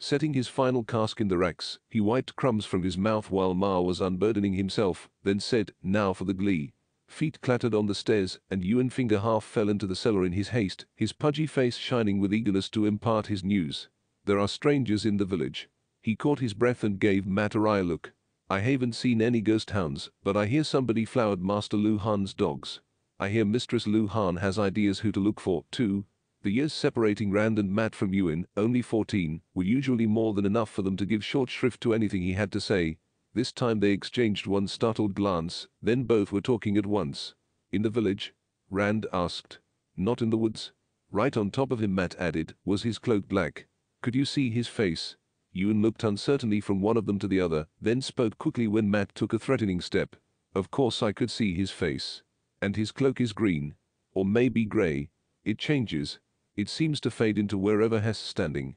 Setting his final cask in the racks, he wiped crumbs from his mouth while Ma was unburdening himself, then said, "Now for the glee." Feet clattered on the stairs, and Ewan Finger half fell into the cellar in his haste, his pudgy face shining with eagerness to impart his news. "There are strangers in the village." He caught his breath and gave Matt a wry look. "I haven't seen any ghost hounds, but I hear somebody flowered Master Luhan's dogs. I hear Mistress Luhan has ideas who to look for, too." The years separating Rand and Matt from Ewan, only 14, were usually more than enough for them to give short shrift to anything he had to say. This time they exchanged one startled glance, then both were talking at once. "In the village?" Rand asked. "Not in the woods?" Right on top of him, Matt added, "Was his cloak black? Could you see his face?" Ewan looked uncertainly from one of them to the other, then spoke quickly when Matt took a threatening step. "Of course I could see his face. And his cloak is green. Or maybe gray. It changes. It seems to fade into wherever Hess standing."